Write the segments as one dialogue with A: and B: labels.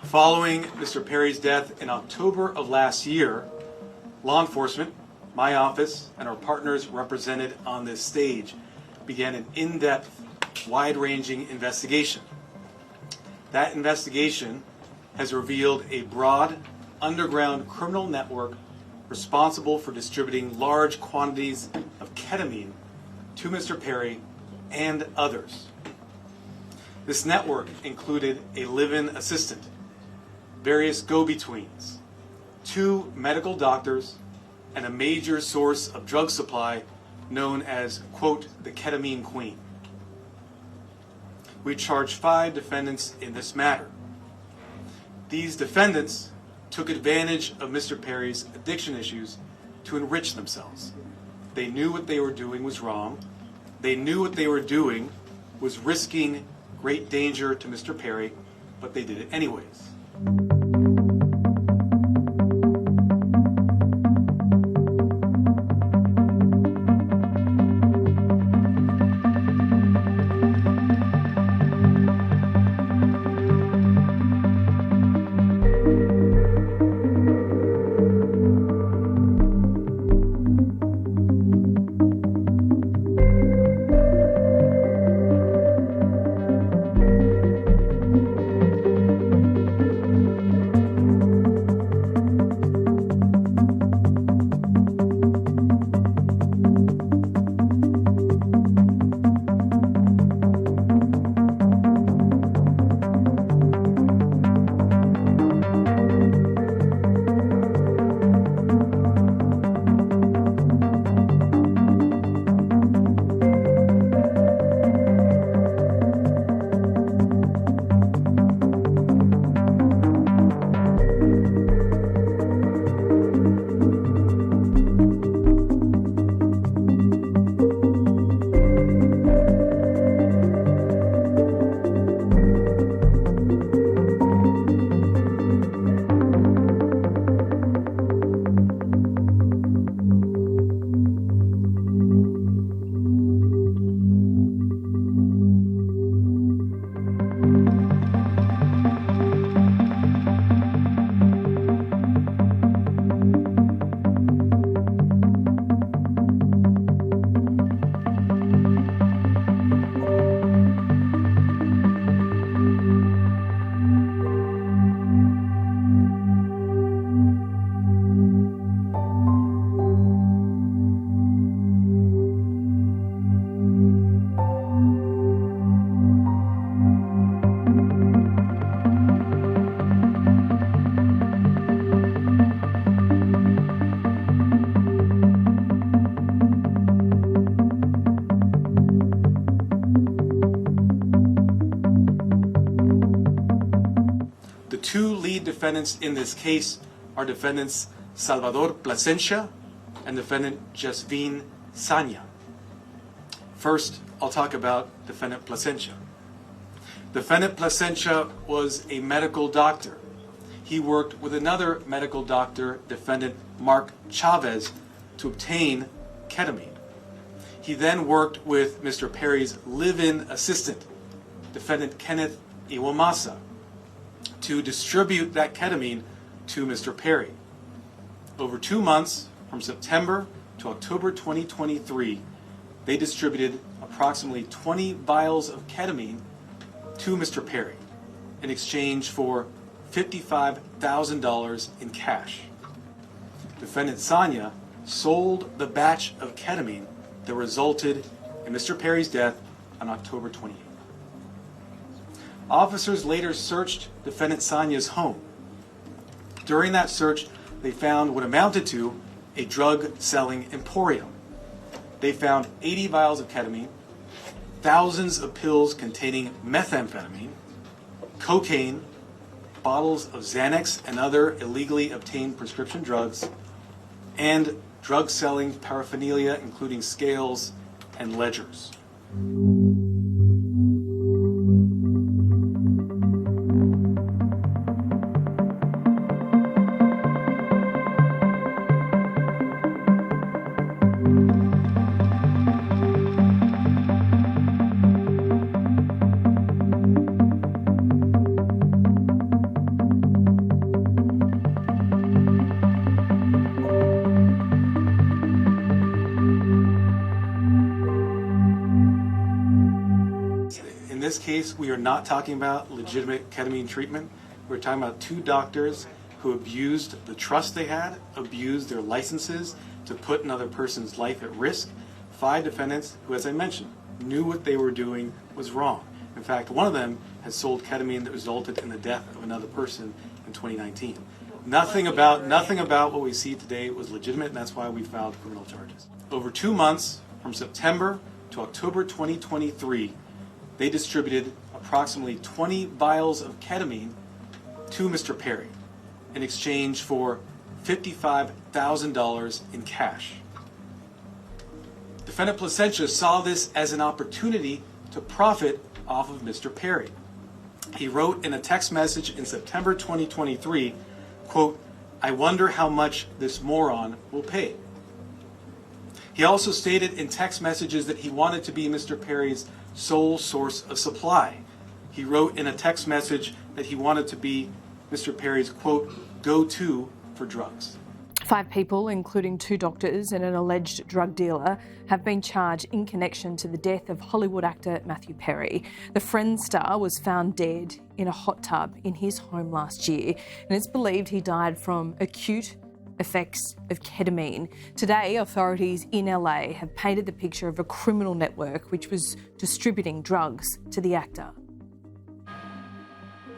A: Following Mr. Perry's death in October of last year, law enforcement, my office, and our partners represented on this stage began an in-depth, wide-ranging investigation. That investigation has revealed a broad, underground criminal network responsible for distributing large quantities of ketamine to Mr. Perry and others. This network included a live-in assistant, various go-betweens, 2 medical doctors, and a major source of drug supply known as, quote, the ketamine queen. We charged 5 defendants in this matter. These defendants took advantage of Mr. Perry's addiction issues to enrich themselves. They knew what they were doing was wrong. They knew what they were doing was risking great danger to Mr. Perry, but they did it anyways. The 2 lead defendants in this case are defendants Salvador Plasencia and defendant Jasvin Sanya. First, I'll talk about defendant Plasencia. Defendant Plasencia was a medical doctor. He worked with another medical doctor, defendant Mark Chavez, to obtain ketamine. He then worked with Mr. Perry's live-in assistant, defendant Kenneth Iwamasa, to distribute that ketamine to Mr. Perry. Over 2 months, from September to October 2023, they distributed approximately 20 vials of ketamine to Mr. Perry in exchange for $55,000 in cash. Defendant Sanya sold the batch of ketamine that resulted in Mr. Perry's death on October 28th. Officers later searched defendant Sanya's home. During that search, they found what amounted to a drug-selling emporium. They found 80 vials of ketamine, thousands of pills containing methamphetamine, cocaine, bottles of Xanax and other illegally obtained prescription drugs, and drug-selling paraphernalia including scales and ledgers. this case, we are not talking about legitimate ketamine treatment. We're talking about two doctors who abused the trust they had, abused their licenses to put another person's life at risk. 5 defendants who, as I mentioned, knew what they were doing was wrong. In fact, one of them has sold ketamine that resulted in the death of another person in 2019. Nothing about what we see today was legitimate, and that's why we filed criminal charges. Over 2 months, from September to October 2023, they distributed approximately 20 vials of ketamine to Mr. Perry in exchange for $55,000 in cash. Defendant Placentia saw this as an opportunity to profit off of Mr. Perry. He wrote in a text message in September 2023, quote, "I wonder how much this moron will pay." He also stated in text messages that he wanted to be Mr. Perry's sole source of supply. He wrote in a text message that he wanted to be Mr. Perry's, quote, "go-to for drugs."
B: 5 people, including 2 doctors and an alleged drug dealer, have been charged in connection to the death of Hollywood actor Matthew Perry. The Friends star was found dead in a hot tub in his home last year, and it's believed he died from acute effects of ketamine. Today, authorities in LA have painted the picture of a criminal network which was distributing drugs to the actor.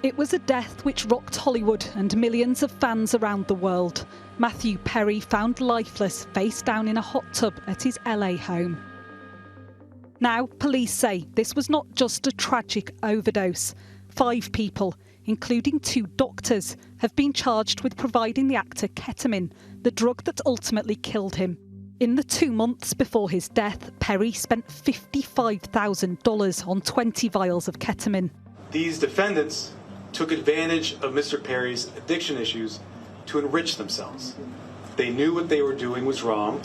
C: It was a death which rocked Hollywood and millions of fans around the world. Matthew Perry found lifeless, face down in a hot tub at his LA home. Now, police say this was not just a tragic overdose. 5 people, including 2 doctors, have been charged with providing the actor ketamine, the drug that ultimately killed him. In the 2 months before his death, Perry spent $55,000 on 20 vials of ketamine.
A: These defendants took advantage of Mr. Perry's addiction issues to enrich themselves. They knew what they were doing was wrong.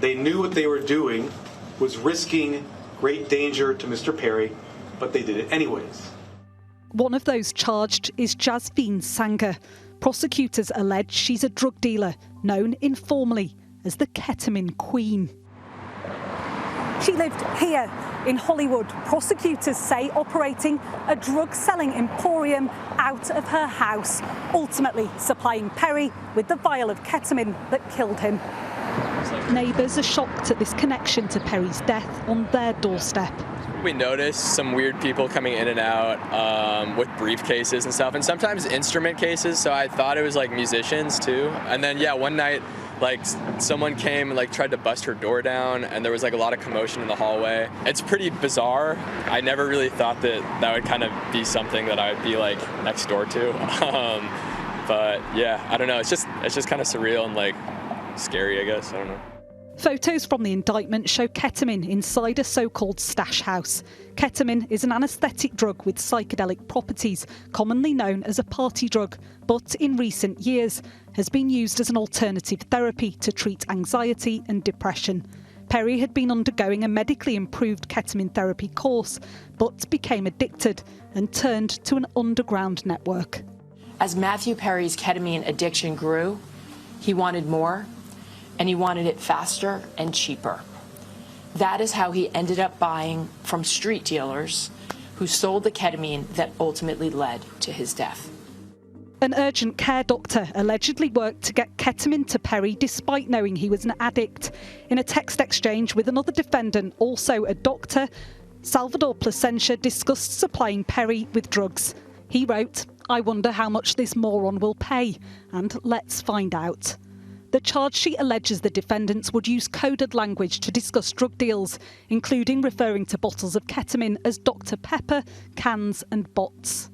A: They knew what they were doing was risking great danger to Mr. Perry, but they did it anyways.
C: One of those charged is Jasveen Sanger. Prosecutors allege she's a drug dealer, known informally as the ketamine queen. She lived here in Hollywood, prosecutors say operating a drug-selling emporium out of her house, ultimately supplying Perry with the vial of ketamine that killed him. Neighbours are shocked at this connection to Perry's death on their doorstep.
D: We noticed some weird people coming in and out with briefcases and stuff, and sometimes instrument cases, so I thought it was like musicians too. And then, yeah, one night, like, someone came and like tried to bust her door down, and there was like a lot of commotion in the hallway. It's pretty bizarre. I never really thought that that would kind of be something that I would be like next door to. But yeah, I don't know. It's just kind of surreal and like scary, I guess. I don't know.
C: Photos from the indictment show ketamine inside a so-called stash house. Ketamine is an anaesthetic drug with psychedelic properties, commonly known as a party drug, but in recent years has been used as an alternative therapy to treat anxiety and depression. Perry had been undergoing a medically improved ketamine therapy course, but became addicted and turned to an underground network.
E: As Matthew Perry's ketamine addiction grew, he wanted more, and he wanted it faster and cheaper. That is how he ended up buying from street dealers who sold the ketamine that ultimately led to his death.
C: An urgent care doctor allegedly worked to get ketamine to Perry despite knowing he was an addict. In a text exchange with another defendant, also a doctor, Salvador Placentia discussed supplying Perry with drugs. He wrote, "I wonder how much this moron will pay, and let's find out." The charge sheet alleges the defendants would use coded language to discuss drug deals, including referring to bottles of ketamine as Dr. Pepper, cans and bots.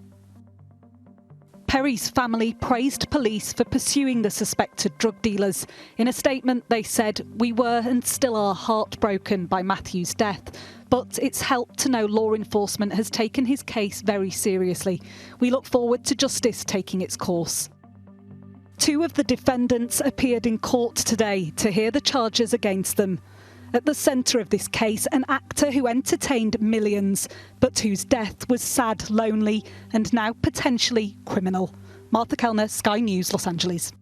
C: Perry's family praised police for pursuing the suspected drug dealers. In a statement, they said, "We were and still are heartbroken by Matthew's death, but it's helped to know law enforcement has taken his case very seriously. We look forward to justice taking its course." 2 of the defendants appeared in court today to hear the charges against them. At the centre of this case, an actor who entertained millions, but whose death was sad, lonely, and now potentially criminal. Martha Kellner, Sky News, Los Angeles.